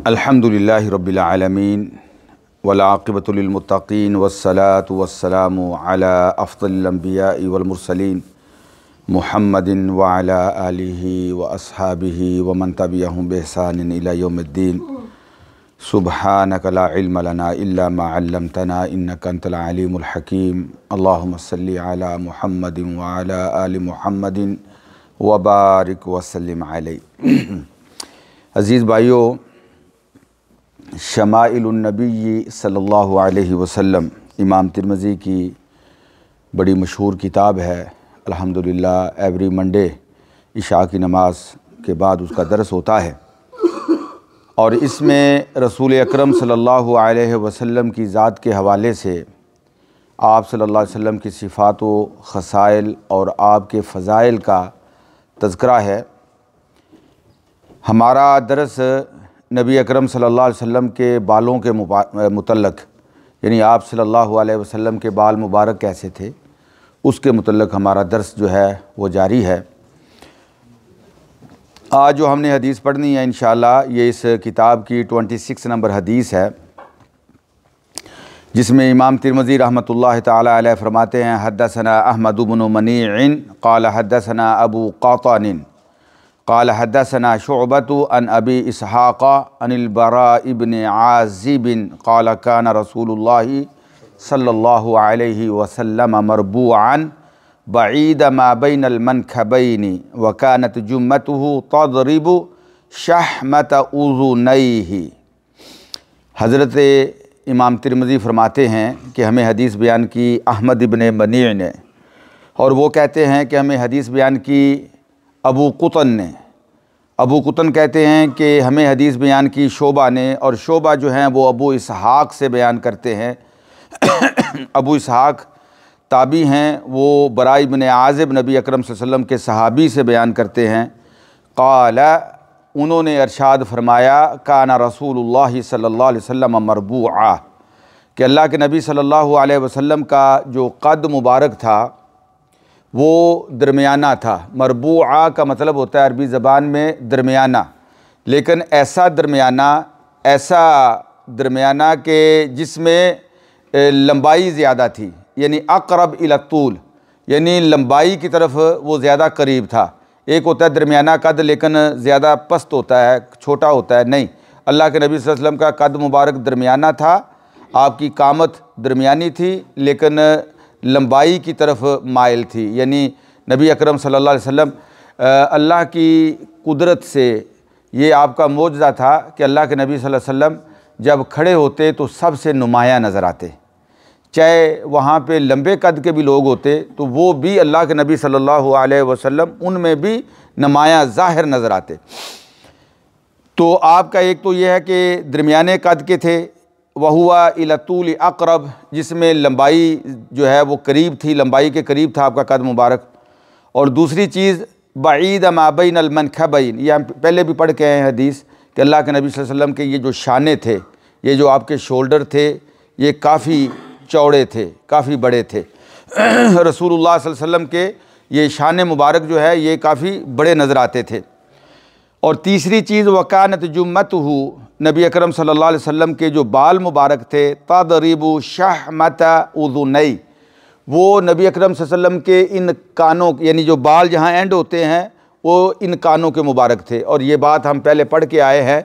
अल्हम्दुलिल्लाहि रब्बिल आलमीन वल आक़िबतु लिल मुत्तक़ीन वस्सलातु वस्सलामु अला अफ़ज़लिल अंबियाइ वल मुरसलीन मुहम्मदिन व अला आलिहि व अस्हाबिहि व मन तबिअहुम बिइहसानिन इला यौमिद्दीन। सुब्हानक ला इल्म लना इल्ला मा अल्लमतना इन्नका अंतल अलीमुल हकीम। अल्लाहुम्मा सल्लि अला मुहम्मदिन व अला आलि मुहम्मदिन व बारिक व सल्लिम अलैहि। अज़ीज़ भाइयों, शमाइलुन नबी सल्लल्लाहु अलैहि वसल्लम इमाम तिरमिज़ी की बड़ी मशहूर किताब है। अल्हम्दुलिल्लाह एवरी मंडे इशा की नमाज के बाद उसका दर्स होता है और इसमें रसूल अकरम सल्लल्लाहु अलैहि वसल्लम की ज़ात के हवाले से आप सल्लल्लाहु अलैहि वसल्लम की सिफ़ात व ख़साइल और आपके फ़ज़ाइल का तज़किरा है। हमारा दर्स नबी अकरम सल्लल्लाहु अलैहि वसल्लम के बालों के मुतल्लक़, यानी आप सल्लल्लाहु अलैहि वसल्लम के बाल मुबारक कैसे थे उसके मुतल्लक़ हमारा दर्स जो है वो जारी है। आज जो हमने हदीस पढ़नी है इंशाअल्लाह ये इस किताब की 26 नंबर हदीस है, जिसमें इमाम तिरमिज़ी रहमतुल्लाह ताला अलैह फरमाते हैं, हद्दसना अहमद इब्न मनीअ क़ाल हद्दसना अबू क़ातान क़ाल हद्दसना शुअबतु अन अबी इसहाक़ अनिल बरा इब्न आज़िब क़ाल कान रसूलुल्लाहि सल्लल्लाहु अलैहि वसल्लम मरबूअन बईद मा बैनल मनखबैनि व कानत जुम्मतुहु तदरिबु शहमत उज़ुनैहि। हज़रत इमाम तिरमिज़ी फरमाते हैं कि हमें हदीस बयान की अहमद इब्न मनीअ ने, और वो कहते हैं कि हमें हदीस बयान की अबू क़ुतन ने। अबू क़ुतन कहते हैं कि हमें हदीस बयान की शोबा ने, और शोबा जो हैं वो अबू इसहाक़ से बयान करते हैं। अबू इसहाक़ ताबी हैं, वो बरा इब्न आज़िब नबी अकरम सल्लल्लाहु अलैहि वसल्लम के सहाबी से बयान करते हैं। क़ाल, उन्होंने इरशाद फरमाया, काना रसूलुल्लाह सल्लल्लाहु अलैहि वसल्लम मरबूआ, कि अल्लाह के नबी सल्लल्लाहु अलैहि वसल्लम का जो कद मुबारक था वो दरमियाना था। मरबूआ का मतलब होता है अरबी ज़बान में दरमियाना, लेकिन ऐसा दरमियाना के जिसमें लंबाई ज़्यादा थी, यानी अक़रब इला तूल, यानी लंबाई की तरफ वो ज़्यादा करीब था। एक होता है दरमियाना कद लेकिन ज़्यादा पस्त होता है, छोटा होता है, नहीं, अल्लाह के नबी सल्लल्लाहु अलैहि वसल्लम का कद मुबारक दरमियाना था। आपकी कामत दरमियानी थी लेकिन लंबाई की तरफ माइल थी, यानी नबी अकरम सल्लल्लाहु अलैहि वसल्लम अल्लाह की कुदरत से ये आपका मोजज़ा था कि अल्लाह के नबी सल्लल्लाहु अलैहि वसल्लम जब खड़े होते तो सबसे नुमाया नज़र आते। चाहे वहाँ पे लंबे कद के भी लोग होते तो वो भी अल्लाह के नबी सल्लल्लाहु अलैहि वसल्लम उनमें भी नुमाया ज़ाहिर नज़र आते। तो आपका एक तो ये है कि दरमियाने कद के थे, वहुआ इलतूल अक़रब, जिसमें लंबाई जो है वो करीब थी, लंबाई के करीब था आपका कद मुबारक। और दूसरी चीज़ बईद मा बैनल मनखबैन, ये हम पहले भी पढ़ के आए हैं हदीस कि अल्लाह के नबी सल्लल्लाहु अलैहि वसल्लम के ये जो शाने थे, ये जो आपके शोल्डर थे, ये काफ़ी चौड़े थे, काफ़ी बड़े थे। रसूलुल्लाह सल्लल्लाहु अलैहि वसल्लम के ये शान मुबारक जो है ये काफ़ी बड़े नज़र आते थे। और तीसरी चीज़ वकानत जुम्मतहु, नबी अकरम सल्लल्लाहु अलैहि वसल्लम के जो बाल मुबारक थे, तदरिबु शहमत उज़ुनै, वो नबी अकरम सल्लल्लाहु अलैहि वसल्लम के इन कानों, यानी जो बाल जहाँ एंड होते हैं वो इन कानों के मुबारक थे। और ये बात हम पहले पढ़ के आए हैं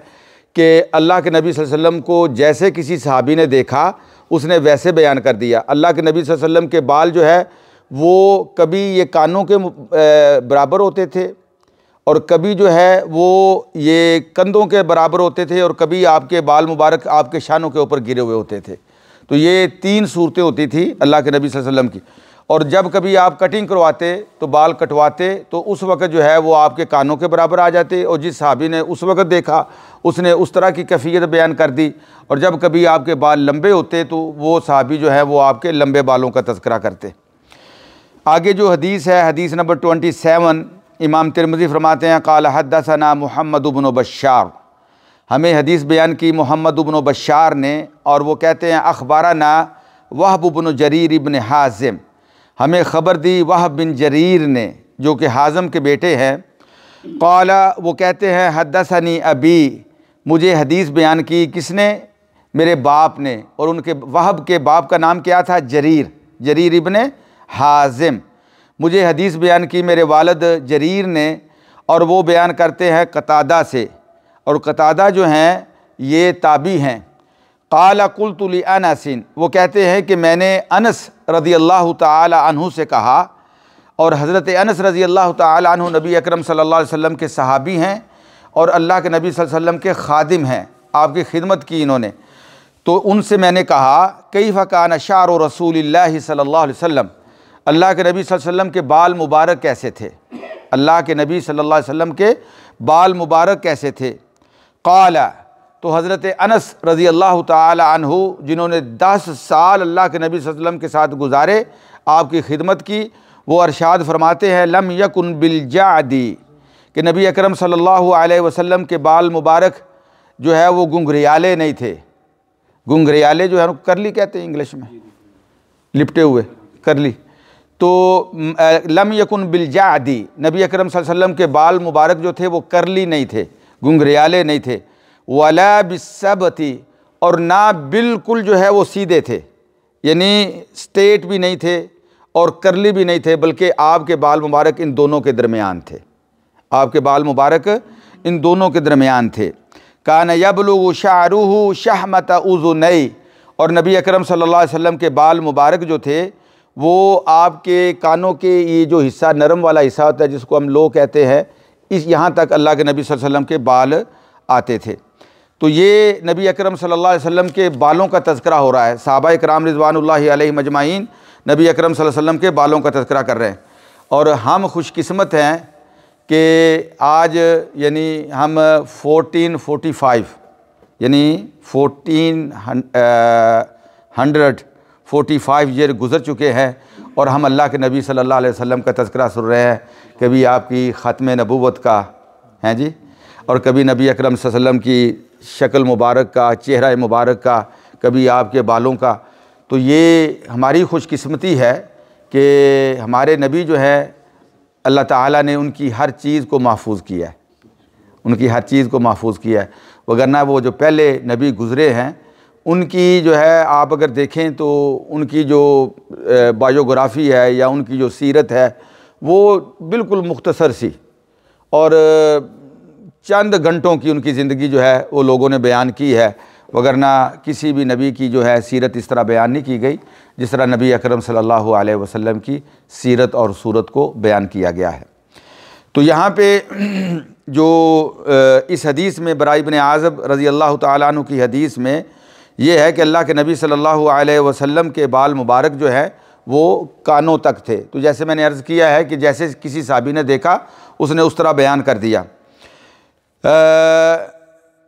कि अल्लाह के नबी सल्लल्लाहु अलैहि वसल्लम को जैसे किसी सहाबी ने देखा उसने वैसे बयान कर दिया। अल्लाह के नबी सल्लल्लाहु अलैहि वसल्लम के बाल जो है वो कभी ये कानों के बराबर होते थे और कभी जो है वो ये कंधों के बराबर होते थे और कभी आपके बाल मुबारक आपके शानों के ऊपर गिरे हुए होते थे। तो ये तीन सूरतें होती थी अल्लाह के नबी सल्लल्लाहु अलैहि वसल्लम की। और जब कभी आप कटिंग करवाते तो बाल कटवाते तो उस वक़्त जो है वो आपके कानों के बराबर आ जाते, और जिस सहाबी ने उस वक़्त देखा उसने उस तरह की कैफियत बयान कर दी। और जब कभी आपके बाल लंबे होते तो वो सहाबी जो है वो आपके लंबे बालों का तज़किरा करते। आगे जो हदीस है, हदीस नंबर 27, इमाम तिरमिज़ी फरमाते हैं, क़ाल हद्दसना मुहम्मद इब्न बश्शार, हमें हदीस बयान की मोहम्मद इब्न बश्शार ने, और वो कहते हैं अख़बारना वहब इब्न जरीर इब्न हाज़िम, हमें ख़बर दी वहब बिन जरीर ने जो कि हाज़म के बेटे हैं। क़ाला, वो कहते हैं हद्दसनी अबी मुझे हदीस बयान की किसने? मेरे बाप ने। और उनके वहब के बाप का नाम क्या था? जरीर इब्ने हाजिम। मुझे हदीस बयान की मेरे वालिद जरीर ने, और वो बयान करते हैं कतादा से, और कतादा जो हैं ये ताबी हैं। क़ाल क़ुल्तु लि अनसिन, वो कहते हैं कि मैंने अनस रज़ी अल्लाह ताला अन्हु से कहा, और हज़रत अनस रज़ी अल्लाह ताला अन्हु नबी अकरम सल्लल्लाहु अलैहि वसल्लम के सहाबी हैं और अल्लाह के नबी सल्लल्लाहु अलैहि वसल्लम के खादिम हैं, आपकी खिदमत की इन्होंने। तो उनसे मैंने कहा कैफ़ कान शाअरु रसूलिल्लाहि सल्लल्लाहु अलैहि वसल्लम, अल्लाह के नबी सल्लल्लाहु अलैहि वसल्लम के बाल मुबारक कैसे थे? अल्लाह के नबी सल्लल्लाहु अलैहि वसल्लम के बाल मुबारक कैसे थे? क़ाला, तो हज़रत अनस रज़ी अल्लाह ताला अन्हु जिन्होंने 10 साल अल्लाह के नबी सल्लल्लाहु अलैहि वसल्लम के साथ गुजारे, आपकी खिदमत की, वो अरशाद फरमाते हैं लम यकुन बिलजादी, कि नबी अकरम सल्लल्लाहु अलैहि वसल्लम के बाल मुबारक जो है वो गुंगरियाले नहीं थे। गुंगरियाले जो है करली कहते हैं इंग्लिश में, लिपटे हुए करली। तो लम यकुन बिलजादी, नबी अकरम सल्लल्लाहु अलैहि वसल्लम के बाल मुबारक जो थे वो करली नहीं थे, गुंगरियाले नहीं थे। वला बिस्सबती, और ना बिल्कुल जो है वो सीधे थे, यानी स्ट्रेट भी नहीं थे और करली भी नहीं थे, बल्कि आपके बाल मुबारक इन दोनों के दरमियान थे। आपके बाल मुबारक इन दोनों के दरमियान थे। कान यबलुगु शाअरुहु शहमत उज़ुनई, और नबी अकरम सल्लल्लाहु अलैहि वसल्लम के बाल मुबारक जो थे वो आपके कानों के ये जो हिस्सा, नरम वाला हिस्सा होता है जिसको हम लो कहते हैं, इस यहाँ तक अल्लाह के नबी सल्लल्लाहु अलैहि वसल्लम के बाल आते थे। तो ये नबी अकरम सल्लल्लाहु अलैहि वसल्लम के बालों का तज़किरा हो रहा है। सहाबा इकराम रिज़वानुल्लाहि अलैहिम अजमाइन नबी अकरम सल्लल्लाहु अलैहि वसल्लम के बालों का तज़किरा कर रहे हैं। और हम खुशकिस्मत हैं कि आज यानी हम 1445 यानी 1445 ईयर गुज़र चुके हैं और हम अल्लाह के नबी सल्लल्लाहु अलैहि वसल्लम का तज़किरा सुन रहे हैं। कभी आपकी ख़त्म नबूवत का हैं जी, और कभी नबी अकरम सल्लल्लाहु अलैहि वसल्लम की शक्ल मुबारक का, चेहरा मुबारक का, कभी आपके बालों का। तो ये हमारी खुशकिस्मती है कि हमारे नबी जो है अल्लाह ताला ने उनकी हर चीज़ को महफूज किया है, उनकी हर चीज़ को महफूज किया है। वगरना वो जो पहले नबी गुज़रे हैं उनकी जो है आप अगर देखें तो उनकी जो बायोग्राफ़ी है या उनकी जो सीरत है वो बिल्कुल मुख्तसर सी, और चंद घंटों की उनकी ज़िंदगी जो है वो लोगों ने बयान की है। वगरना किसी भी नबी की जो है सीरत इस तरह बयान नहीं की गई जिस तरह नबी अकरम सल्लल्लाहु अलैहि वसल्लम की सीरत और सूरत को बयान किया गया है। तो यहाँ पे जो इस हदीस में बरा इब्न आज़ब रज़ी अल्लाह ताला अन्हु की हदीस में ये है कि अल्लाह के नबी सल्लल्लाहु अलैहि वसल्लम के बाल मुबारक जो है वो कानों तक थे। तो जैसे मैंने अर्ज़ किया है कि जैसे किसी साहबी ने देखा उसने उस तरह बयान कर दिया।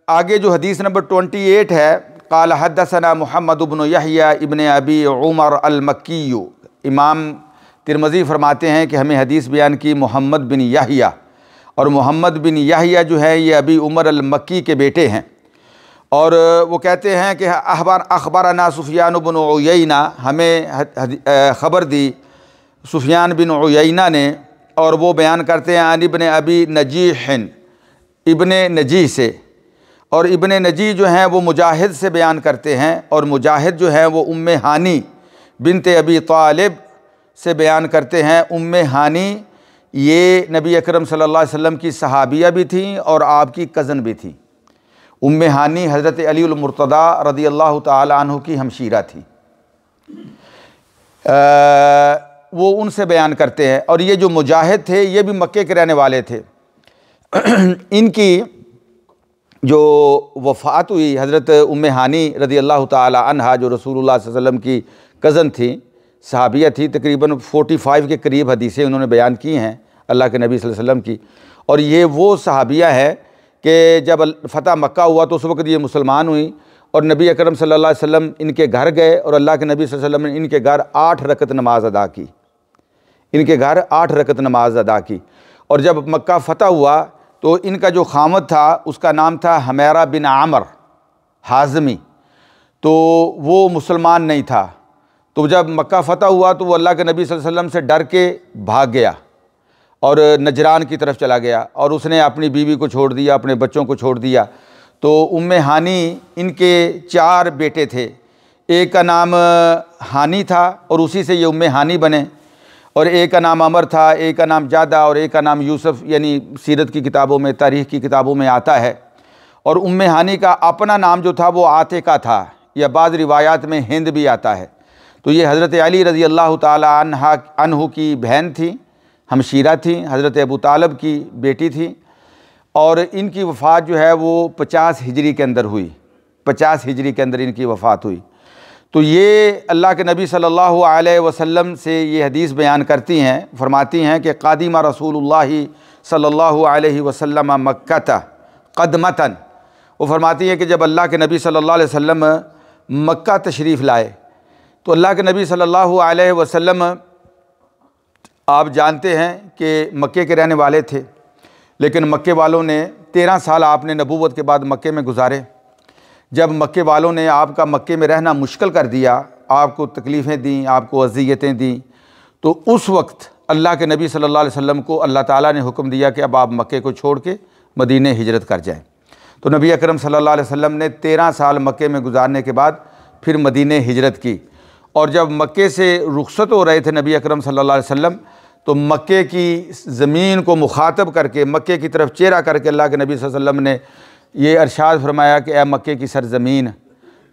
आगे जो हदीस नंबर 28 है, क़ाल हद्दसना मुहम्मद इब्न यहया इब्न अबी उमर अल-मक्की, इमाम तिरमिज़ी फरमाते हैं कि हमें हदीस बयान की मोहम्मद बिन यहया, और मोहम्मद बिन यहया जो है ये अबी उमर अल-मक्की के बेटे हैं। और वो कहते हैं कि अखबारना सुफियान बिन उयैना, हमें ख़बर दी सुफियान बिन उयैना ने, और वो बयान करते हैं अन इब्न अबी नजीह, इब्न नजीह से, और इब्न नजी जो हैं वो मुजाहिद से बयान करते हैं, और मुजाहिद जो है वो उम्मे हानी बिनते अबी तालिब से बयान करते हैं। उम्मे हानी ये नबी अकरम सल्लल्लाहु अलैहि वसल्लम की सहाबिया भी थी और आपकी कज़न भी थी। उम्मे हानी हज़रत अली उल मुर्तदा रज़ी अल्लाह ताला अन्हु की हमशीरा थी। वो उनसे बयान करते हैं। और ये जो मुजाहिद थे ये भी मक्के के रहने वाले थे। इनकी जो वफ़ात हुई हज़रत उम्मे हानी रज़ी अल्लाह ताला अन्हा, जो रसूलुल्लाह सल्लल्लाहु अलैहि वसल्लम की कज़न थी, सहाबिया थी, तकरीबन 45 के करीब हदीसें उन्होंने बयान की हैं अल्लाह के नबी सल्लल्लाहु अलैहि वसल्लम की। और ये वो सहाबिया है कि जब फ़तह मक्का हुआ तो उस वक़्त ये मुसलमान हुई, और नबी अकरम सल्लल्लाहु अलैहि वसल्लम इनके घर गए, और अल्लाह के नबी सल्लल्लाहु अलैहि वसल्लम ने इनके घर 8 रकत नमाज अदा की, इनके घर 8 रकत नमाज अदा की। और जब मक्का फ़तह हुआ तो इनका जो खामद था उसका नाम था हमेरा बिन आमर हाज़मी, तो वो मुसलमान नहीं था। तो जब मक्का फ़तह हुआ तो वो अल्लाह के नबी सल्लल्लाहु अलैहि वसल्लम से डर के भाग गया और नजरान की तरफ चला गया, और उसने अपनी बीवी को छोड़ दिया, अपने बच्चों को छोड़ दिया। तो उम्मे हानी इनके 4 बेटे थे। एक का नाम हानी था और उसी से ये उम्मे हानी बने, और एक का नाम अमर था, एक का नाम जादा और एक का नाम यूसुफ, यानी सीरत की किताबों में, तारीख़ की किताबों में आता है। और उम्मे हानी का अपना नाम जो था वो आतिका था, या बाद रिवायात में हिंद भी आता है। तो ये हज़रत अली रज़ी अल्लाह ताला अन्हु की बहन थी, हमशीरा थी, हज़रत अबू तालब की बेटी थी। और इनकी वफ़ात जो है वो 50 हिजरी के अंदर हुई, 50 हिजरी के अंदर इनकी वफ़ात हुई। तो ये अल्लाह के नबी सल्लल्लाहु अलैहि वसल्लम से ये हदीस बयान करती हैं, फरमाती हैं कि क़ादिमा रसूलुल्लाहि सल्लल्लाहु अलैहि वसल्लम मक्का क़दमतन। वो फरमाती हैं कि जब अल्लाह के नबी सल्लल्लाहु अलैहि वसल्लम मक्का तशरीफ़ लाए, तो अल्लाह के नबी सल्लल्लाहु अलैहि वसल्लम आप जानते हैं कि मक्के के रहने वाले थे, लेकिन मक्के वालों ने 13 साल आपने नबूवत के बाद मक्के में गुजारे। जब मक्के वालों ने आपका मक्के में रहना मुश्किल कर दिया, आपको तकलीफ़ें दी, आपको अज़ियतें दी, तो उस वक्त अल्लाह के नबी सल्लल्लाहु अलैहि वसल्लम को अल्लाह ताला ने हुक्म दिया कि अब आप मक्के को छोड़ के मदीने हिजरत कर जाएं। तो नबी अकरम सल्लल्लाहु अलैहि वसल्लम ने 13 साल मक्के में गुजारने के बाद फिर मदीने हिजरत की। और जब मक्के से रुखसत हो रहे थे नबी अकरम सल्लल्लाहु अलैहि वसल्लम, तो मक्के की ज़मीन को मुखातब करके, मक्के की तरफ चेहरा करके अल्लाह के नबी सल्लल्लाहु अलैहि वसल्लम ने ये अरशाद फरमाया कि ए मक्के की सरज़मीन,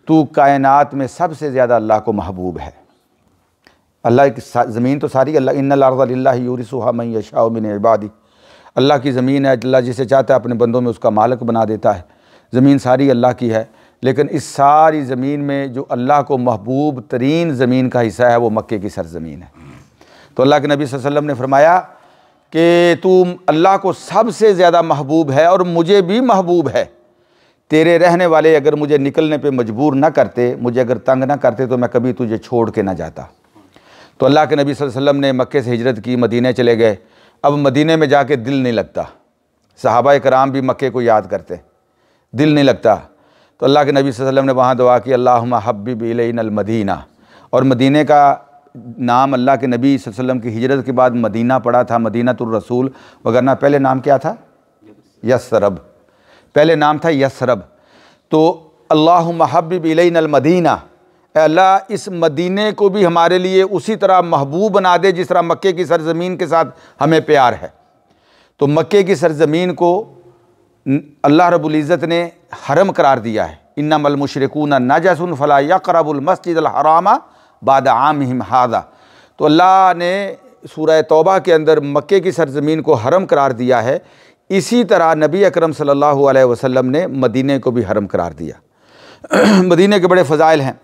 तू कायनात में सबसे ज़्यादा अल्लाह को महबूब है। अल्लाह की ज़मीन तो सारी अल्लाह, इन्नल अर्ज़ लिल्लाहि यूरिसुहा मन यशाउ मिन इबादी, अल्लाह की ज़मीन है, अल्लाह जिसे चाहता है अपने बंदों में उसका मालिक बना देता है। ज़मीन सारी अल्लाह की है, लेकिन इस सारी ज़मीन में जो अल्लाह को महबूब तरीन ज़मीन का हिस्सा है वो मक्के की सरज़मीन है। तो अल्लाह के नबी सल्लल्लाहु अलैहि वसल्लम ने फरमाया कि तू अल्लाह को सबसे ज़्यादा महबूब है और मुझे भी महबूब है। तेरे रहने वाले अगर मुझे निकलने पे मजबूर ना करते, मुझे अगर तंग ना करते, तो मैं कभी तुझे छोड़ के ना जाता। तो अल्लाह के नबी सल्लल्लाहु अलैहि वसल्लम ने मक्के से हिजरत की, मदीने चले गए। अब मदीने में जाके दिल नहीं लगता, सहाबा कराम भी मक्के को याद करते, दिल नहीं लगता। तो अल्लाह के नबी सल्लल्लाहु अलैहि वसल्लम ने वहाँ दुआ की, अल्लाहुम्मा हब्बिब इलैनल मदीना। और मदीने का नाम अल्लाह के नबी सल्लल्लाहु अलैहि वसल्लम की हिजरत के बाद मदीना पड़ा था, मदीनातुर रसूल, वगरना पहले नाम क्या था? यसरब, पहले नाम था यसरब। तो अल्लाहुम्मा हब्बिब इलैनल मदीना, अल्लाह इस मदीने को भी हमारे लिए उसी तरह महबूब बना दे जिस तरह मक्के की सरज़मीन के साथ हमें प्यार है। तो मक्के की सरज़मीन को अल्लाह रब्बुल इज़्ज़त ने हरम करार दिया है। इन्नमल मुशरिकून नजसुन फला यक़रबुल मस्जिदल हरामा बाद आमिहिम हादा। तो अल्लाह ने सूरह तौबा के अंदर मक्के की सरज़मीन को हरम करार दिया है, इसी तरह नबी अकरम सल्लल्लाहु अलैहि वसल्लम ने मदीने को भी हरम करार दिया। मदीने के बड़े फ़ज़ाइल हैं।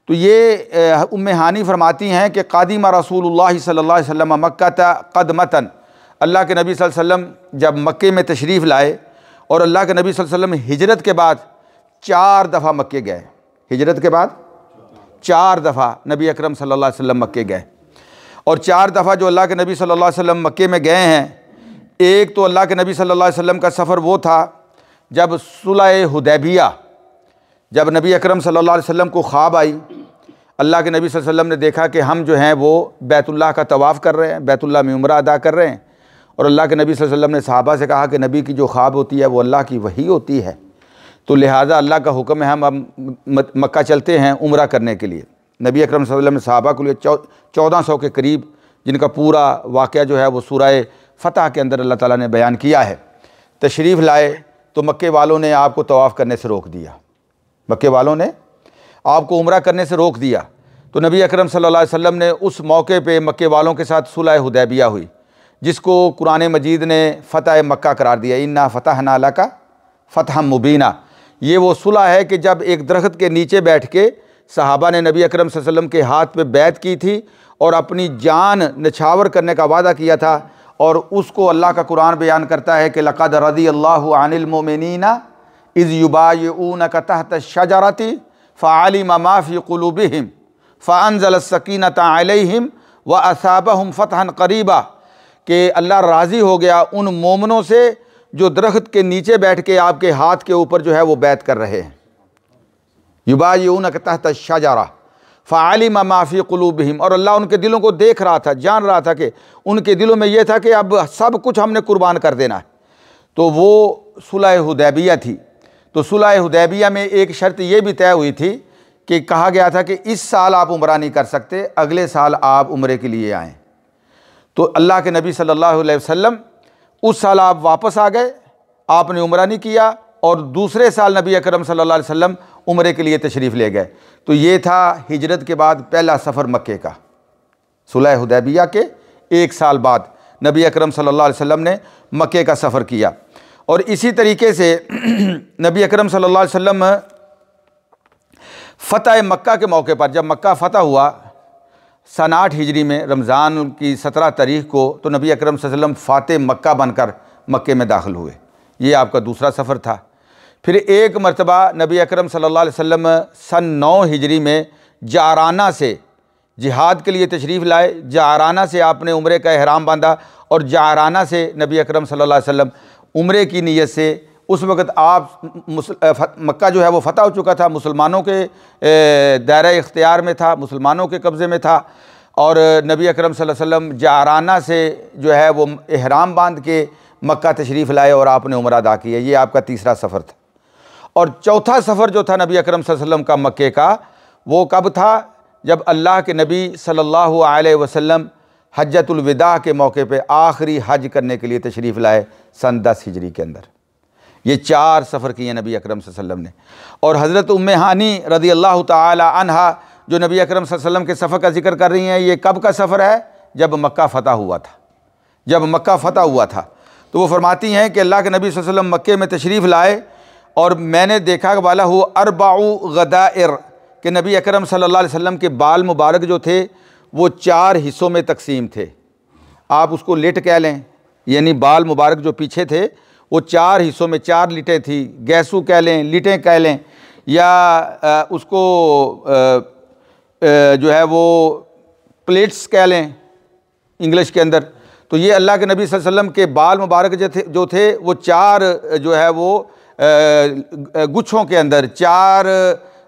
तो ये उम्मे हानी फरमाती हैं कि क़ादिमा रसूलुल्लाह सल्लल्लाहु अलैहि वसल्लम मक्का क़दमतन, अल्लाह के नबी सल्लल्लाहु अलैहि वसल्लम जब मक्के में तशरीफ़ लाए और अल्लाह के नबी सल्लल्लाहु अलैहि वसल्लम हिजरत के बाद 4 दफ़ा मक्के गए। हिजरत के बाद 4 दफ़ा नबी अकरम सल्लल्लाहु अलैहि वसल्लम मक्के गए। और 4 दफ़ा जो अल्लाह के नबी सल्लल्लाहु अलैहि वसल्लम मक्के में गए हैं, एक तो अल्लाह के नबी सल्लल्लाहु अलैहि वसल्लम का सफ़र वो था जब सुलह हुदैबिया, जब नबी अकरम सल्लल्लाहु अलैहि वसल्लम को ख्वाब आई, अल्लाह के नबी सल्लल्लाहु अलैहि वसल्लम ने देखा कि हम जो हैं वो बैतुल्लाह का तवाफ़ कर रहे हैं, बैतुल्लाह में उम्रा अदा कर रहे हैं। और अल्लाह के नबी सल्लल्लाहु अलैहि वसल्लम ने सहाबा से कहा कि नबी की जो ख्वाब होती है वो अल्लाह की वही होती है, तो लिहाजा अल्लाह का हुक्म है हम अब मक्का चलते हैं उम्रा करने के लिए। नबी अकरम सल्लल्लाहु अलैहि वसल्लम ने सहाबा के लिए 1400 के करीब, जिनका पूरा वाक़या जो है वो सूरह फ़तह के अंदर अल्लाह ताला ने बयान किया है, तशरीफ़ लाए। तो मक्के वालों ने आपको तवाफ़ करने से रोक दिया, मक्के वालों ने आपको उम्रा करने से रोक दिया। तो नबी अकरम सल्लल्लाहु अलैहि वसल्लम ने उस मौके पे मक्के वालों के साथ सुलह हुदैबिया हुई, जिसको कुरान मजीद ने फ़तह मक्का करार दिया, इन्ना फ़तहना लका फ़तहम मुबीना। ये वो सुलह है कि जब एक दरख्त के नीचे बैठ के सहाबा ने नबी अकरम सल्लल्लाहु अलैहि वसल्लम के हाथ पे बैत की थी और अपनी जान निछावर करने का वादा किया था। और उसको अल्लाह का कुरान बयान करता है कि लक़द रज़ियल्लाहु अनिल मुमिनीना इज़ युबायिऊनका तहत शजरति फ़अलिम मा फ़ी क़ुलूबिहिम फ़अंज़ल सकीनत अलैहिम व असाबहुम फ़तहन क़रीबा, कि अल्लाह राज़ी हो गया उन मोमनों से जो दरख्त के नीचे बैठ के आपके हाथ के ऊपर जो है वो बैत कर रहे हैं। युबायिऊनका तहत शजरा फ़अलिम मा फ़ी क़ुलूबिहिम, और अल्लाह उनके दिलों को देख रहा था, जान रहा था कि उनके दिलों में ये था कि अब सब कुछ हमने कुर्बान कर देना है। तो वो सुलह हुदैबिया थी। तो सुलह हुदैबिया में एक शर्त ये भी तय हुई थी कि कहा गया था कि इस साल आप उम्रा नहीं कर सकते, अगले साल आप उम्रे के लिए आएँ। तो अल्लाह के नबी सल्लल्लाहु अलैहि वसल्लम उस साल आप वापस आ गए, आपने उम्रा नहीं किया, और दूसरे साल नबी अकरम सल्लल्लाहु अलैहि वसल्लम उम्रे के लिए तशरीफ़ ले गए। तो ये था हिजरत के बाद पहला सफ़र मक्के का। सुलह हुदैबिया के एक साल बाद नबी अकरम सल्लल्लाहु अलैहि वसल्लम ने मक्के का सफ़र किया। और इसी तरीके से नबी अकरम सल्लल्लाहु अलैहि वसल्लम फ़तह मक्का के मौके पर, जब मक्का फ़तह हुआ सन 8 हिजरी में रमज़ान की 17 तारीख़ को, तो नबी अकरम सल्लल्लाहु अलैहि वसल्लम फ़ातिह मक्का बनकर मक्के में दाखिल हुए। ये आपका दूसरा सफ़र था। फिर एक मरतबा नबी अकरम सल्लल्लाहु अलैहि वसल्लम सन 9 हिजरी में जाराना से जिहाद के लिए तशरीफ़ लाए। जाराना से आपने उम्रे का एहराम बांधा और जाराना से नबी अकरम सल्लल्लाहु अलैहि वसल्लम उम्रे की नीयत से, उस वक़्त आप मक्का जो है वो फ़तह हो चुका था, मुसलमानों के दायरा इख्तियार में था, मुसलमानों के कब्ज़े में था। और नबी अकरम सल्लल्लाहु अलैहि वसल्लम जाराना से जो है वो एहराम बांध के मक्का तशरीफ़ लाए और आपने उम्रा अदा किया। ये आपका तीसरा सफ़र था। और चौथा सफ़र जो था नबी अकरम सल्लल्लाहु अलैहि वसल्लम का मक्के का, वो कब था? जब अल्लाह के नबी सल्लल्लाहु अलैहि वसल्लम हज्जतुल विदा के मौके पे आखिरी हज करने के लिए तशरीफ़ लाए सन 10 हिजरी के अंदर। ये 4 सफ़र किए नबी अकरम सल्लल्लाहु अलैहि वसल्लम ने। और हज़रत उम्मे हानी रज़ी अल्लाह ताला अन्हा जो नबी अकरम सल्लल्लाहु अलैहि वसल्लम के सफ़र का जिक्र कर रही हैं, ये कब का सफ़र है? जब मक्का फ़तह हुआ था। जब मक्का फ़तह हुआ था तो वो फरमाती हैं कि अल्लाह के नबी सल्लल्लाहु अलैहि वसल्लम मक्के में तशरीफ़ लाए और मैंने देखा वाला हुआ अरबाउ गदाइर कि नबी अकरम सल्लल्लाहु अलैहि वसल्लम के बाल मुबारक जो थे वो 4 हिस्सों में तकसीम थे। आप उसको लिट कह लें, यानी बाल मुबारक जो पीछे थे वो 4 हिस्सों में 4 लिटें थी, गैसू कह लें, लिटें कह लें, या उसको जो है वो प्लेट्स कह लें इंग्लिश के अंदर। तो ये अल्लाह के नबी सल्लल्लाहु अलैहि वसल्लम के बाल मुबारक जो थे वो 4 जो है वो गुच्छों के अंदर, 4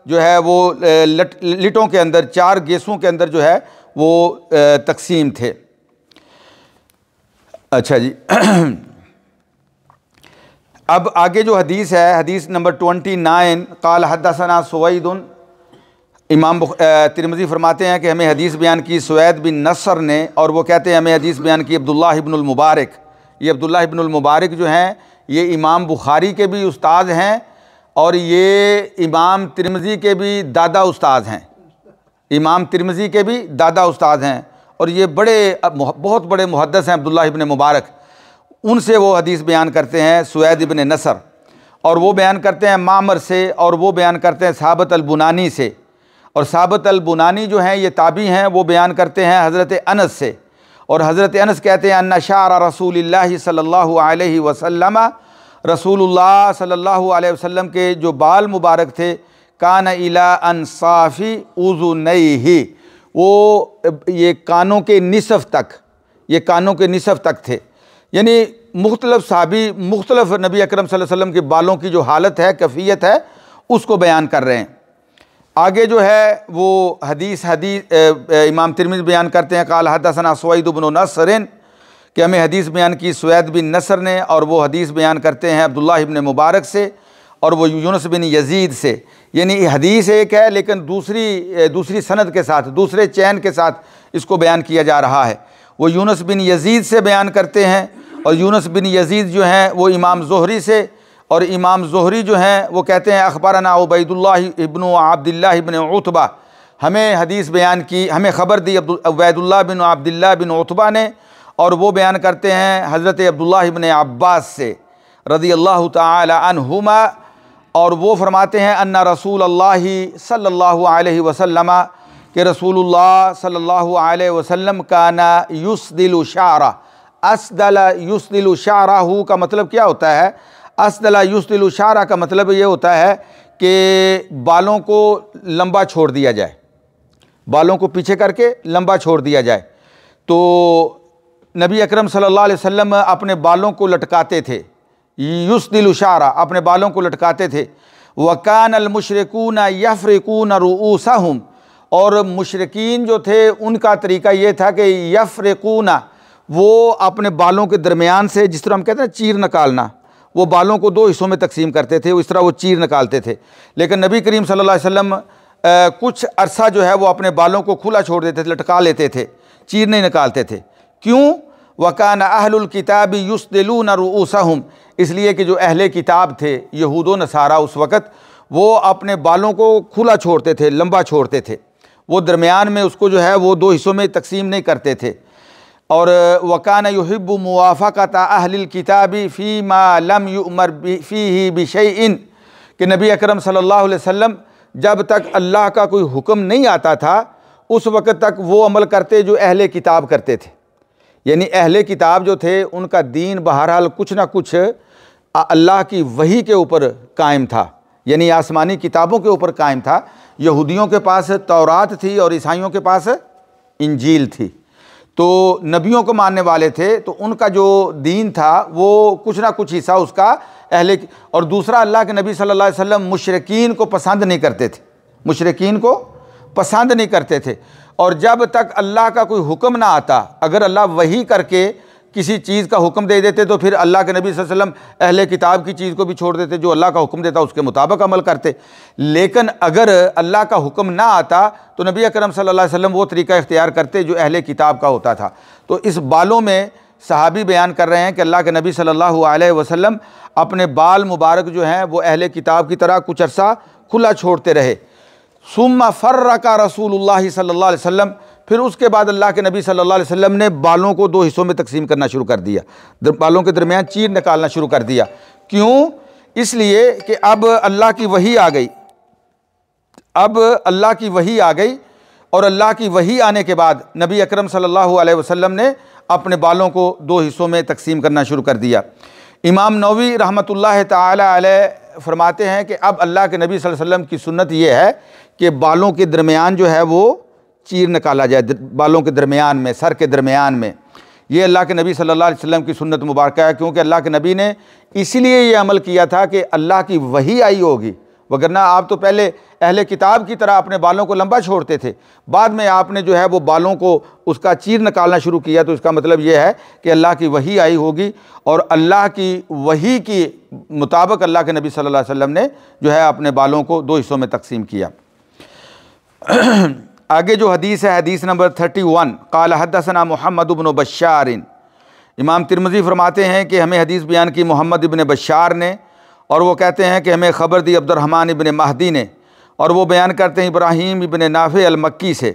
जो है वो लिटों के अंदर, 4 गेसों के अंदर जो है वो तकसीम थे। अच्छा जी अब आगे जो हदीस है, हदीस नंबर 29, क़ाल हद्दसना सुवैदुन, इमाम तिरमिज़ी फरमाते हैं कि हमें हदीस बयान की सुवैद बिन नसर ने, और वो कहते हैं हमें हदीस बयान की अब्दुल्लाह इब्नुल मुबारक। ये अब्दुल्लाह इब्नुल मुबारक जो हैं ये इमाम बुखारी के भी उस्ताद हैं और ये इमाम तिरमिज़ी के भी दादा उस्ताद हैं। इमाम तिरमिज़ी के भी दादा उस्ताद हैं और ये बहुत बड़े मुहद्दिस हैं अब्दुल्लाह इब्न मुबारक। उनसे वो हदीस बयान करते हैं सुवैद इब्न नसर, और वो बयान करते हैं मामर से, और वो बयान करते हैं साबत अल बुनानी से। और साबत अल बुनानी जो हैं ये ताबी हैं, वो बयान करते हैं हज़रत अनस से, और हज़रत अनस कहते हैं अन्ना शाअर रसूलिल्लाहि सल्लल्लाहु अलैहि वसल्लम, रसूलुल्लाह सल्लल्लाहु अलैहि वसल्लम के जो बाल मुबारक थे, कान इला अंसाफ़ी उज़ुनैहि, वो ये कानों के निसफ़ तक, ये कानों के निसफ़ तक थे। यानी मुख्तलिफ़ सहाबी मुख्तलिफ़ नबी अकरम सल्लल्लाहु अलैहि वसल्लम के बालों की जो हालत है, कैफ़ियत है, उसको बयान कर रहे हैं। आगे जो है वो हदीस इमाम तिरमिज़ी बयान करते हैं क़ाल हद्दसना सुवैद इब्न नसर, कि हमें हदीस बयान की सुवैद बिन नसर ने, और वो हदीस बयान करते हैं अब्दुल्लाह इब्न मुबारक से, और वो यूनुस बिन यज़ीद से। यानी हदीस एक है लेकिन दूसरी सनद के साथ, दूसरे चैन के साथ इसको बयान किया जा रहा है। वो यूनुस बिन यज़ीद से बयान करते हैं, और यूनुस बिन यज़ीद जो हैं वो इमाम ज़ुहरी से, और इमाम ज़ुहरी जो हैं वो कहते हैं अख़बरना उबैदुल्लाह इब्न अब्दुल्लाह इब्न उतबा, हमें हदीस बयान की, हमें ख़बर दी उबैदुल्लाह बिन अब्दुल्लाह बिन उतबा ने, और वो बयान करते हैं हज़रत अब्दुल्लाह इब्न अब्बास से रज़ियल्लाहु ताला अन्हुमा, और वो फरमाते हैं अन्ना रसूलुल्लाहि सल्लल्लाहु अलैहि वसल्लम, कि रसूलुल्लाह सल्लल्लाहु अलैहि वसल्लम काना युस्दिलु शारा, अस्दला युस्दिलु शाराहु का मतलब क्या होता है? अस्दला युस्दिलु शारा का मतलब ये होता है कि बालों को लंबा छोड़ दिया जाए, बालों को पीछे करके लंबा छोड़ दिया जाए। तो नबी अकरम सल्लल्लाहु अलैहि वसल्लम अपने बालों को लटकाते थे, युस्दिलु शारा, अपने बालों को लटकाते थे। वकान अल मुशरिकून यफ़रिकून रुऊसहुम, और मुशरिकीन जो थे उनका तरीका ये था कि यफ़रिकून, वो अपने बालों के दरमियान से, जिस तरह हम कहते हैं चीर निकालना, वो बालों को दो हिस्सों में तकसीम करते थे, इस तरह वो चीर निकालते थे। लेकिन नबी करीम सल्लल्लाहु अलैहि वसल्लम कुछ अरसा जो है वो अपने बालों को खुला छोड़ देते थे, लटका लेते थे, चीर नहीं निकालते थे। क्यों? वकान अहलुल किताबी युस्दिलून रुऊसहुम, इसलिए कि जो अहले किताब थे यहूद व नसारा उस वक़्त वो अपने बालों को खुला छोड़ते थे, लंबा छोड़ते थे, वो दरमियान में उसको जो है वो दो हिस्सों में तकसीम नहीं करते थे। और वकान युहिब्बु मुवाफ़क़त अहलिल किताबी फ़ी मा लम युअमर फ़ीही बिशैइन, कि नबी अकरम सल्लल्लाहु अलैहि वसल्लम जब तक अल्लाह का कोई हुक्म नहीं आता था उस वक़्त तक वो अमल करते जो अहले किताब करते थे। यानी अहले किताब जो थे उनका दीन बहरहाल कुछ ना कुछ अल्लाह की वही के ऊपर कायम था, यानी आसमानी किताबों के ऊपर कायम था। यहूदियों के पास तौरात थी और ईसाइयों के पास इंजील थी, तो नबियों को मानने वाले थे, तो उनका जो दीन था वो कुछ ना कुछ हिस्सा उसका अहले। और दूसरा, अल्लाह के नबी सल्लल्लाहु अलैहि वसल्लम मुशरिकीन को पसंद नहीं करते थे, मुशरिकीन को पसंद नहीं करते थे। और जब तक अल्लाह का कोई हुक्म ना आता, अगर अल्लाह वही करके किसी चीज़ का हुक्म दे देते तो फिर अल्लाह के नबी सल्लल्लाहु अलैहि वसल्लम अहले किताब की चीज़ को भी छोड़ देते, जो अल्लाह का हुक्म देता उसके मुताबिक अमल करते। लेकिन अगर अल्लाह का हुक्म ना आता तो नबी अकरम सल्लल्लाहु अलैहि वसल्लम वो तरीका इख्तियार करते जो अहले किताब का होता था। तो इस बालों में सहाबी बयान कर रहे हैं कि अल्लाह के नबी सल्लल्लाहु अलैहि वसल्लम अपने बाल मुबारक जो हैं वो अहले किताब की तरह कुछ अर्सा खुला छोड़ते रहे। सुम्मा फर्रका रसूलुल्लाह सल्लल्लाहु अलैहि वसल्लम, फिर उसके बाद अल्लाह के नबी सल्लल्लाहु अलैहि वसल्लम ने बालों को दो हिस्सों में तकसीम करना शुरू कर दिया, बालों के दरमियान चीर निकालना शुरू कर दिया। क्यों? इसलिए कि अब अल्लाह की वही आ गई, अब अल्लाह की वही आ गई, और अल्लाह की वही आने के बाद नबी अकरम सल्लल्लाहु अलैहि वसल्लम ने अपने बालों को दो हिस्सों में तकसीम करना शुरू कर दिया। इमाम नववी रहमतुल्लाह ताला अलैह फरमाते हैं कि अब अल्लाह के नबी सल्लल्लाहु अलैहि वसल्लम की सुन्नत ये है कि बालों के दरमियान जो है वो चीर निकाला जाए, बालों के दरमियान में, सर के दरमियान में। ये अल्लाह के नबी सल्लल्लाहु अलैहि वसल्लम की सुन्नत मुबारक है, क्योंकि अल्लाह के नबी ने इसीलिए ये अमल किया था कि अल्लाह की वही आई होगी, वगरना आप तो पहले अहले किताब की तरह अपने बालों को लंबा छोड़ते थे, बाद में आपने जो है वो बालों को उसका चीर निकालना शुरू किया। तो इसका मतलब ये है कि अल्लाह की वही आई होगी, और अल्लाह की वही के मुताबिक अल्लाह के नबी सल्लल्लाहु अलैहि वसल्लम ने जो है अपने बालों को दो हिस्सों में तकसीम किया। आगे जो हदीस है, हदीस नंबर 31, क़ाल हद्दसना मोहम्मद इब्न बशार, इमाम तिरमिज़ी फरमाते हैं कि हमें हदीस बयान की मोहम्मद इब्न बशार ने, और वो कहते हैं कि हमें ख़बर दी अब्दुर्रहमान इब्न महदी ने, और वो बयान करते हैं इब्राहीम इब्न नाफ़े अल-मक्की से,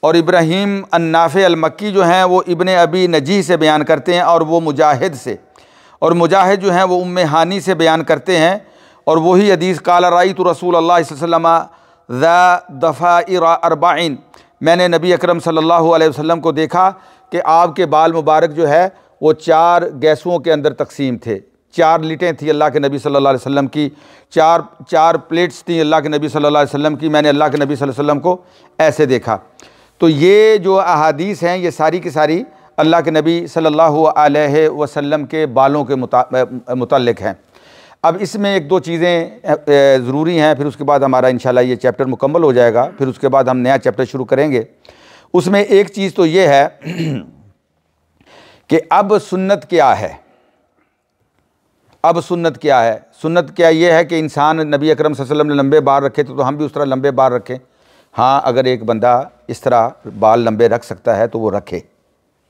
और इब्राहीम अन-नाफ़े अल-मक्की जो हैं वो इब्न अबी नजी से बयान करते हैं, और वो मुजाहिद से, और मुजाहिद जो हैं वो उम्मे हानी से बयान करते हैं। और वही हदीस, क़ाल राइतु रसूलुल्लाह सल्लल्लाहु अलैहि वसल्लम ज़ा दफ़ाइर अर्बाइन, मैंने नबी अकरम सल्लल्लाहु अलैहि वसल्लम को देखा कि आपके बाल मुबारक जो है वो 4 गैसुओं के अंदर तकसीम थे, 4 लिटें थी अल्लाह के नबी सल्लल्लाहु अलैहि वसल्लम की, 4 प्लेट्स थी अल्लाह के नबी सल्लल्लाहु अलैहि वसल्लम की। मैंने अल्लाह के नबी सल्लल्लाहु अलैहि वसल्लम को ऐसे देखा। तो ये जो अहादीस हैं ये सारी की सारी अल्लाह के नबी सल्लल्लाहु अलैहि वसल्लम के बालों के मुताल्लिक़ हैं। अब इसमें एक दो चीज़ें ज़रूरी हैं, फिर उसके बाद हमारा इंशाल्लाह ये चैप्टर मुकम्मल हो जाएगा, फिर उसके बाद हम नया चैप्टर शुरू करेंगे। उसमें एक चीज़ तो ये है कि अब सुन्नत क्या है, अब सुन्नत क्या है। सुन्नत क्या ये है कि इंसान नबी अकरम सल्लल्लाहु अलैहि वसल्लम ने लंबे बाल रखे थे तो हम भी उस तरह लंबे बाल रखें। हाँ, अगर एक बंदा इस तरह बाल लंबे रख सकता है तो वो रखे,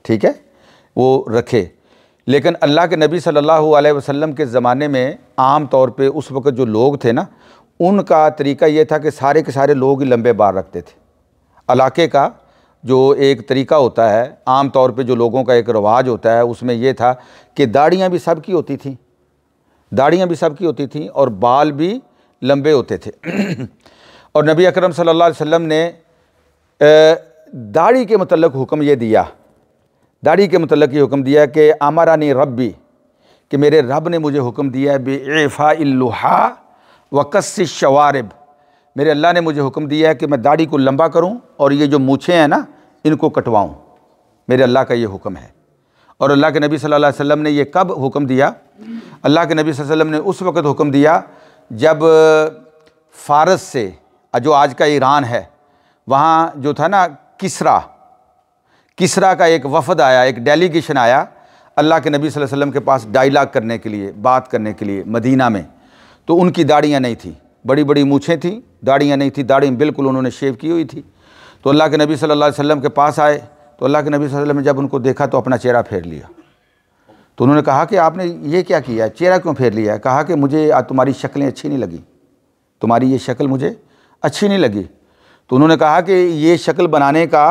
ठीक है, वो रखे। लेकिन अल्लाह के नबी सल्लल्लाहु अलैहि वसल्लम के ज़माने में आम तौर पे उस वक़्त जो लोग थे ना, उनका तरीका ये था कि सारे के सारे लोग ही लंबे बाल रखते थे। इलाके का जो एक तरीका होता है, आम तौर पे जो लोगों का एक रवाज होता है, उसमें यह था कि दाढ़ियाँ भी सब की होती थी, दाढ़ियाँ भी सब की होती थी और बाल भी लंबे होते थे। और नबी अकरम सल्लल्लाहु अलैहि वसल्लम ने दाढ़ी के मतलब हुक्म ये दिया, दाढ़ी के मतलब ये हुक्म दिया कि अमरानी रब्बी, कि मेरे रब ने मुझे हुक्म दिया है बिइफ़ाइल लुहा व कस्सिश शवारिब, मेरे अल्लाह ने मुझे हुक्म दिया है कि मैं दाढ़ी को लंबा करूं और ये जो मूछें हैं ना इनको कटवाऊं, मेरे अल्लाह का ये हुक्म है। और अल्लाह के नबी सल्लल्लाहु अलैहि वसल्लम ने ये कब हुक्म दिया? अल्लाह के नबी सल्लल्लाहु अलैहि वसल्लम ने उस वक़्त हुक्म दिया जब फ़ारस से, जो आज का ईरान है, वहाँ जो था ना किसरा का एक वफ़द आया, एक डेलीगेशन आया अल्लाह के नबी सल्लल्लाहु अलैहि वसल्लम के पास डायलॉग करने के लिए, बात करने के लिए मदीना में। तो उनकी दाढ़ियाँ नहीं थी, बड़ी बड़ी मूछें थी, दाढ़ियाँ नहीं थी, दाढ़ी बिल्कुल उन्होंने शेव की हुई थी। तो अल्लाह के नबी सल्लल्लाहु अलैहि वसल्लम के पास आए तो अल्लाह के नबी सल्लल्लाहु अलैहि वसल्लम ने जब उनको देखा तो अपना चेहरा फेर लिया। तो उन्होंने कहा कि आपने ये क्या किया है, चेहरा क्यों फेर लिया है? कहा कि मुझे तुम्हारी शक्लें अच्छी नहीं लगी, तुम्हारी ये शक्ल मुझे अच्छी नहीं लगी। तो उन्होंने कहा कि ये शक्ल बनाने का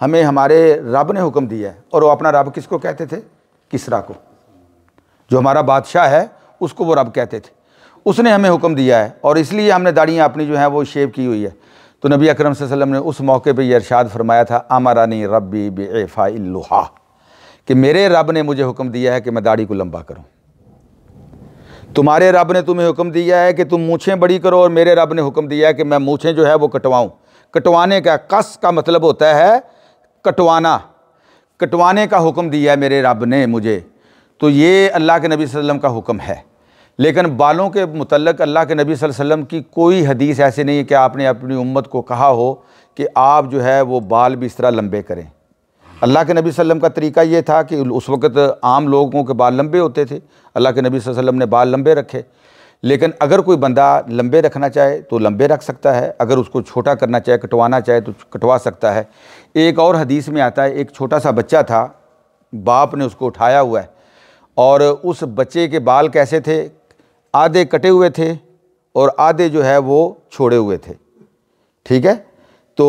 हमें हमारे रब ने हुक्म दिया है। और वो अपना रब किसको कहते थे? किसरा को, जो हमारा बादशाह है उसको वो रब कहते थे। उसने हमें हुक्म दिया है और इसलिए हमने दाढ़ियाँ अपनी जो है वो शेव की हुई है। तो नबी अकरम सल्लल्लाहु अलैहि वसल्लम ने उस मौके पे ये इरशाद फरमाया था, अमरानी रब्बी बिइफ़ाइल लुहा, कि मेरे रब ने मुझे हुक्म दिया है कि मैं दाढ़ी को लंबा करूं। तुम्हारे रब ने तुम्हें हुक्म दिया है कि तुम मूछें बड़ी करो और मेरे रब ने हुक्म दिया है कि मैं मूछें जो है वो कटवाऊं। कटवाने का, कस का मतलब होता है कटवाना, कटवाने का हुक्म दिया है मेरे रब ने मुझे। तो ये अल्लाह के नबी सल्लल्लाहु अलैहि वसल्लम का हुक्म है। लेकिन बालों के मुतल्लक अल्लाह के नबी सल्लल्लाहु अलैहि वसल्लम की कोई हदीस ऐसे नहीं है कि आपने अपनी उम्मत को कहा हो कि आप जो है वो बाल भी इस तरह लंबे करें। अल्लाह के नबी सल्लल्लाहु अलैहि वसल्लम का तरीका ये था कि उस वक़्त आम लोगों के बाल लंबे होते थे, अल्लाह के नबी सल्लल्लाहु अलैहि वसल्लम ने बाल लंबे रखे। लेकिन अगर कोई बंदा लंबे रखना चाहे तो लंबे रख सकता है, अगर उसको छोटा करना चाहे, कटवाना चाहे तो कटवा सकता है। एक और हदीस में आता है, एक छोटा सा बच्चा था, बाप ने उसको उठाया हुआ है और उस बच्चे के बाल कैसे थे, आधे कटे हुए थे और आधे जो है वो छोड़े हुए थे। ठीक है, तो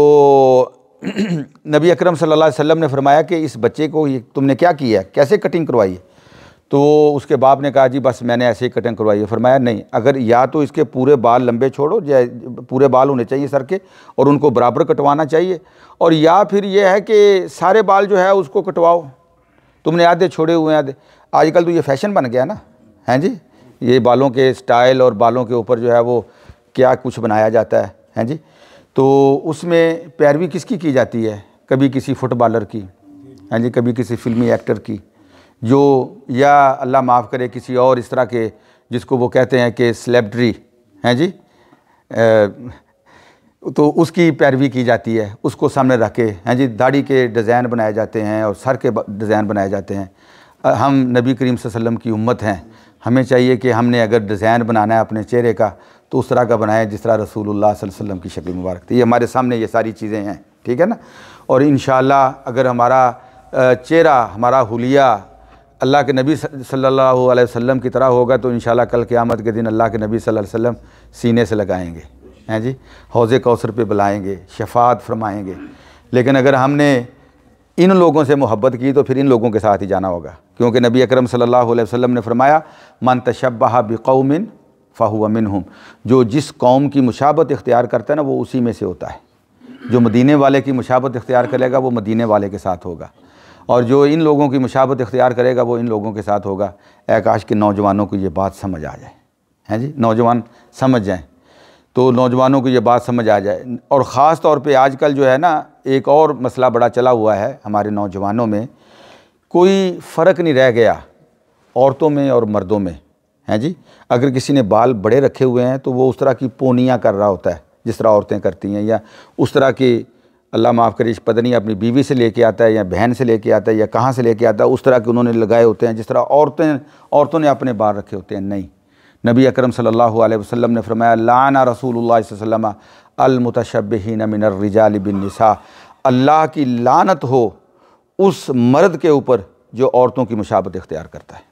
नबी अकरम सल्लल्लाहु अलैहि वसल्लम ने फरमाया कि इस बच्चे को ये तुमने क्या किया है, कैसे कटिंग करवाई है? तो उसके बाप ने कहा जी बस मैंने ऐसे ही कटिंग करवाई है। फरमाया नहीं, अगर या तो इसके पूरे बाल लंबे छोड़ो, पूरे बाल होने चाहिए सर के और उनको बराबर कटवाना चाहिए, और या फिर ये है कि सारे बाल जो है उसको कटवाओ, तुमने आधे छोड़े हुए हैं आधे। आजकल तो ये फैशन बन गया ना, हैं जी, ये बालों के स्टाइल और बालों के ऊपर जो है वो क्या कुछ बनाया जाता है, हैं जी। तो उसमें पैरवी किसकी की जाती है? कभी किसी फुटबॉलर की, हैं जी, कभी किसी फिल्मी एक्टर की, जो या अल्लाह माफ़ करे किसी और इस तरह के जिसको वो कहते हैं कि सेलेब्रिटी, हैं जी, तो उसकी पैरवी की जाती है, उसको सामने रख के, हैं जी, दाढ़ी के डिज़ाइन बनाए जाते हैं और सर के डिज़ाइन बनाए जाते हैं। हम नबी करीम सल्लल्लाहु अलैहि वसल्लम की उम्मत हैं, हमें चाहिए कि हमने अगर डिज़ाइन बनाना है अपने चेहरे का तो उस तरह का बनाए जिस तरह रसूलुल्लाह सल्लल्लाहु अलैहि वसल्लम की शक्ल मुबारक थी। ये हमारे सामने ये सारी चीज़ें हैं, ठीक है ना। और इंशाअल्लाह अगर हमारा चेहरा, हमारा हुलिया अल्लाह के नबी सल्लल्लाहु अलैहि वसल्लम की तरह होगा तो इंशाअल्लाह कल क़यामत के दिन अल्लाह के नबी सल्लल्लाहु अलैहि वसल्लम सीने से लगाएंगे, हैं जी, हौज़े कौसर पे बुलाएंगे, शफ़ाअत फरमाएंगे। लेकिन अगर हमने इन लोगों से मोहब्बत की तो फिर इन लोगों के साथ ही जाना होगा, क्योंकि नबी अकरम सल्लल्लाहु अलैहि वसल्लम ने फरमाया मन तशब्बह बिक़ौमिन फ़हुव मिनहुम, जो जिस कौम की मुशाबत इख्तियार करता है ना वो उसी में से होता है। जो मदीने वाले की मुशाबत इख्तियार करेगा वो मदीने वाले के साथ होगा, और जो इन लोगों की मुशाबत इख्तियार करेगा वो इन लोगों के साथ होगा। ऐ काश के नौजवानों को ये बात समझ आ जाए, हैं जी, नौजवान समझ जाएं, तो नौजवानों को ये बात समझ आ जाए। और ख़ास तौर पे आजकल जो है ना एक और मसला बड़ा चला हुआ है हमारे नौजवानों में, कोई फ़र्क नहीं रह गया औरतों में और मर्दों में, हैं जी। अगर किसी ने बाल बड़े रखे हुए हैं तो वो उस तरह की पोनियाँ कर रहा होता है जिस तरह औरतें करती हैं, या उस तरह की अल्लाह माफ़ करे पता नहीं अपनी बीवी से लेके आता है या बहन से लेके आता है या कहाँ से लेके आता है, उस तरह के उन्होंने लगाए होते हैं जिस तरह औरतों ने अपने बाल रखे होते हैं। नहीं, नबी अकरम सल्लल्लाहु अलैहि वसल्लम ने फरमाया लाना रसूलुल्लाह सल्लल्लाहु अलैहि वसल्लम अल मुतशब्बिहीन मिनर रिजाल बिन निसा, अल्लाह की लानत हो उस मर्द के ऊपर जो औरतों की मुशाबत इख्तियार करता है।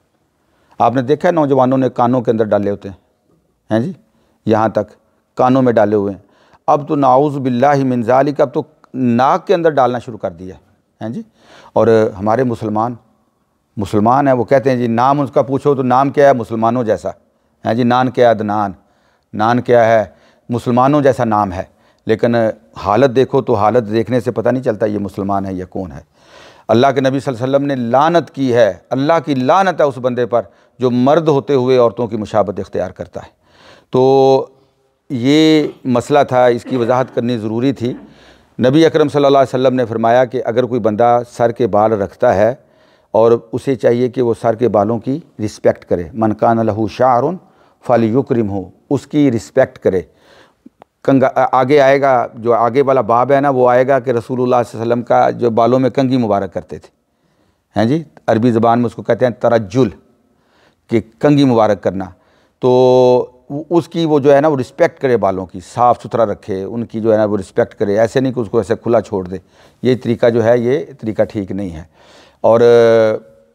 आपने देखा है नौजवानों ने कानों के अंदर डाले होते हैं, हैं जी, यहाँ तक कानों में डाले हुए हैं। अब तो नाउज़ बिल्लाहि मिन ज़ालिक, अब तो नाक के अंदर डालना शुरू कर दिया, हैं जी। और हमारे मुसलमान हैं, वो कहते हैं जी नाम उसका पूछो तो नाम क्या है मुसलमानों जैसा, हैं जी, नान क्या है अदनान, नान क्या है मुसलमानों जैसा नाम है। लेकिन हालत देखो तो हालत देखने से पता नहीं चलता ये मुसलमान है या कौन है। अल्लाह के नबी सल्लल्लाहु अलैहि वसल्लम ने लानत की है, अल्लाह की लानत है उस बंदे पर जो मर्द होते हुए औरतों की मुशाबत इख्तियार करता है। तो ये मसला था, इसकी वजाहत करनी ज़रूरी थी। नबी अकरम सल्लल्लाहु अलैहि वसल्लम ने फरमाया कि अगर कोई बंदा सर के बाल रखता है और उसे चाहिए कि वो सर के बालों की रिस्पेक्ट करे, मन कान लहू शाअरुन फलयुक्रिमहु, उसकी रिस्पेक्ट करे। आगे आएगा, जो आगे वाला बाब है ना वो आएगा कि रसूलुल्लाह सल्लल्लाहु अलैहि वसल्लम का जो बालों में कंघी मुबारक करते थे, हैं जी, अरबी ज़बान में उसको कहते हैं तरज्जुल, कि कंघी मुबारक करना। तो उसकी वो जो है ना वो रिस्पेक्ट करे, बालों की साफ़ सुथरा रखे, उनकी जो है ना वो रिस्पेक्ट करे, ऐसे नहीं कि उसको ऐसे खुला छोड़ दे। ये तरीका जो है ये तरीका ठीक नहीं है। और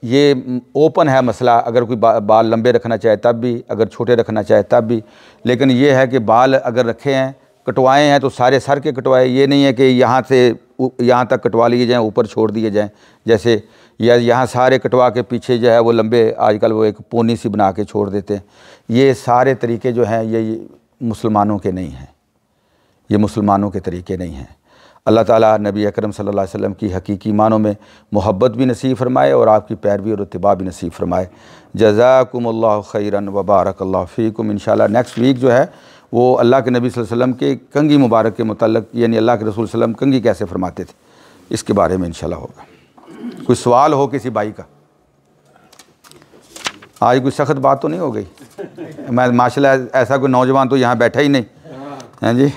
ये ओपन है मसला, अगर कोई बाल लंबे रखना चाहे तब भी, अगर छोटे रखना चाहे तब भी। लेकिन ये है कि बाल अगर रखे हैं, कटवाए हैं तो सारे सर के कटवाए, ये नहीं है कि यहाँ से यहाँ तक कटवा लिए जाएँ, ऊपर छोड़ दिए जाएँ जैसे, या यहाँ सारे कटवा के पीछे जो है वो लंबे आजकल वो एक पोनी सी बना के छोड़ देते हैं। ये सारे तरीके जो हैं ये मुसलमानों के नहीं हैं, ये मुसलमानों के तरीके नहीं हैं। अल्लाह ताला नबी अकरम सल्लल्लाहु अलैहि वसल्लम की हकीकी मानों में मोहब्बत भी नसीब फरमाए और आपकी पैरवी और इत्तिबा भी नसीब फरमाए। जज़ाकुमुल्लाहु खैरन व बारकल्लाहु फ़ीकुम। इंशाअल्लाह नेक्स्ट वीक जो है वो अल्लाह के नबी सल्लल्लाहु अलैहि वसल्लम के कंघी मुबारक के मुतल्लिक़, यानी अल्लाह के रसूल सल्लल्लाहु अलैहि वसल्लम कंघी कैसे फरमाते थे, इसके बारे में इंशाअल्लाह होगा। कोई सवाल हो किसी भाई का? आज कोई सख्त बात तो नहीं हो गई? मैं माशाल्लाह ऐसा कोई नौजवान तो यहाँ बैठा ही नहीं, हैं जी।